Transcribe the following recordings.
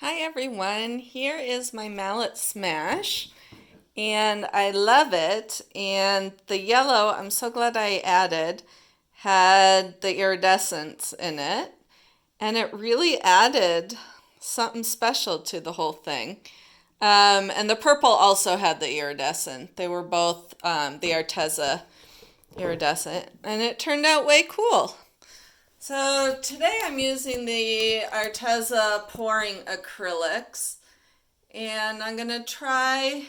Hi everyone, here is my mallet smash and I love it, and the yellow I'm so glad I added had the iridescence in it, and it really added something special to the whole thing. And the purple also had the iridescent. They were both the Arteza iridescent, and it turned out way cool. So today I'm using the Arteza pouring acrylics, and I'm gonna try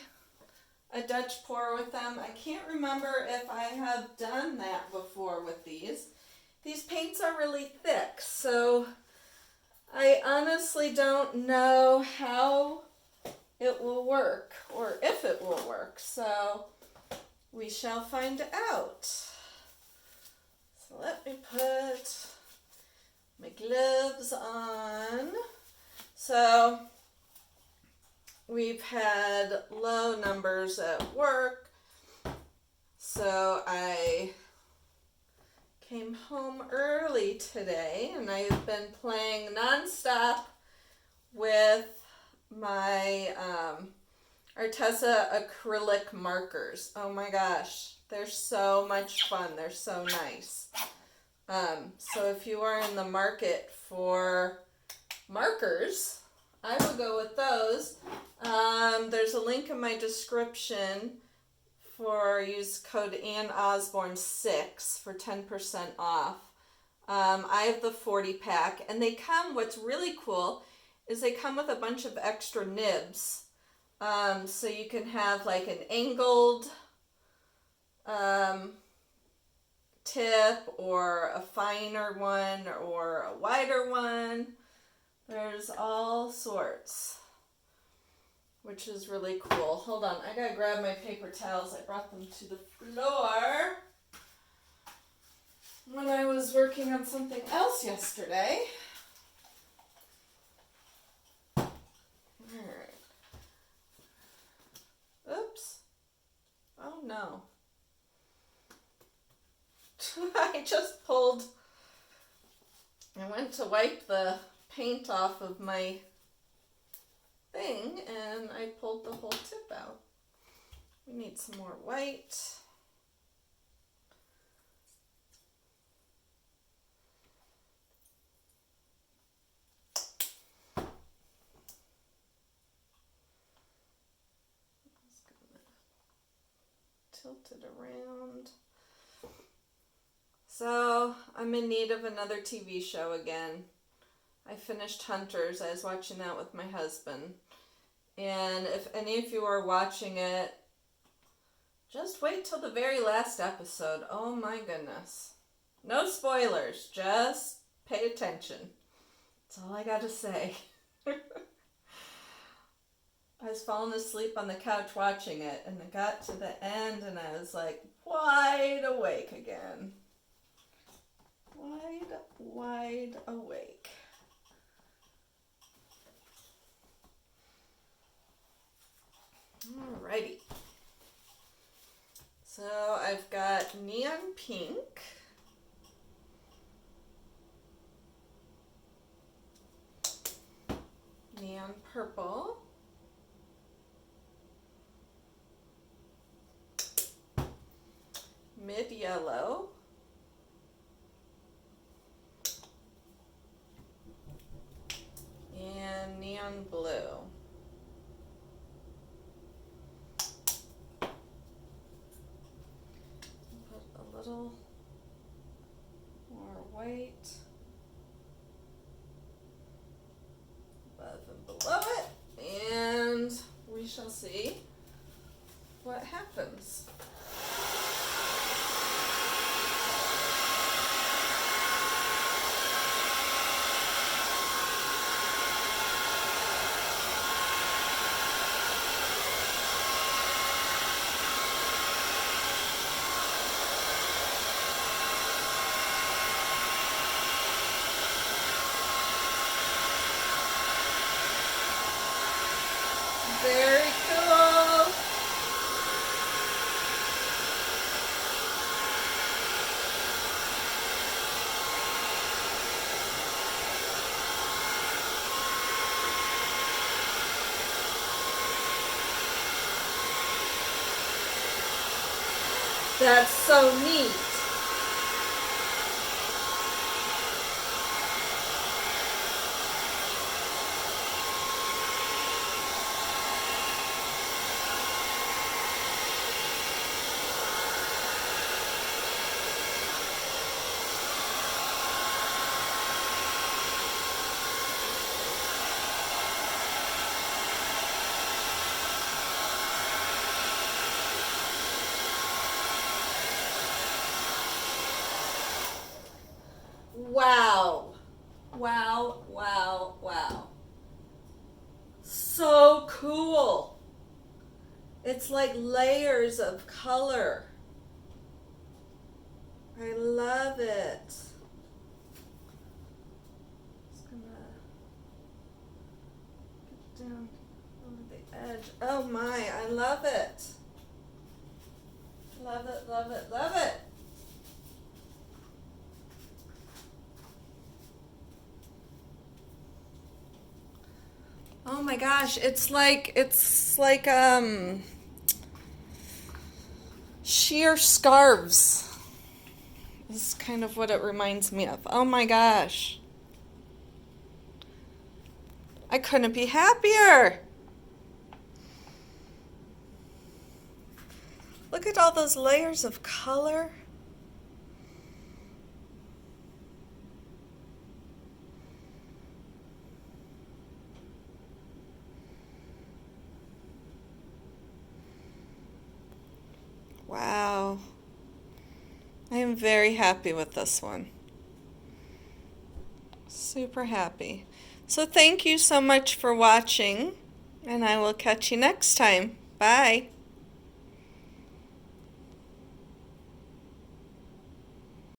a Dutch pour with them. I can't remember if I have done that before with these. These paints are really thick, so I honestly don't know how it will work or if it will work. So we shall find out. So let me put my gloves on. So we've had low numbers at work, so I came home early today and I've been playing nonstop with my Arteza acrylic markers. Oh my gosh, they're so much fun. They're so nice. So if you are in the market for markers, I will go with those. There's a link in my description for use code Osborne 6 for 10% off. I have the 40 pack, and they come, what's really cool is they come with a bunch of extra nibs. So you can have like an angled tip or a finer one or a wider one. There's all sorts, which is really cool. Hold on, I gotta grab my paper towels. I brought them to the floor when I was working on something else yesterday. Alright. Oops. Oh no. I just pulled, I went to wipe the paint off of my thing and I pulled the whole tip out. We need some more white. Just gonna tilt it around. So I'm in need of another TV show again. I finished Hunters. I was watching that with my husband. And if any of you are watching it, just wait till the very last episode. Oh my goodness. No spoilers. Just pay attention. That's all I gotta say. I was falling asleep on the couch watching it, and I got to the end and I was like wide awake again. Wide awake. Alrighty. So I've got neon pink. Neon purple. Mid yellow. And neon blue. Put a little more white above and below it, and we shall see what happens. Very cool. That's so neat. Wow. Wow, wow, wow. So cool. It's like layers of color. I love it. Just gonna get down over the edge. Oh my, I love it. Love it, love it, love it. Oh my gosh, it's like sheer scarves is kind of what it reminds me of. Oh my gosh. I couldn't be happier. Look at all those layers of color. Wow. I am very happy with this one. Super happy. So thank you so much for watching, and I will catch you next time. Bye.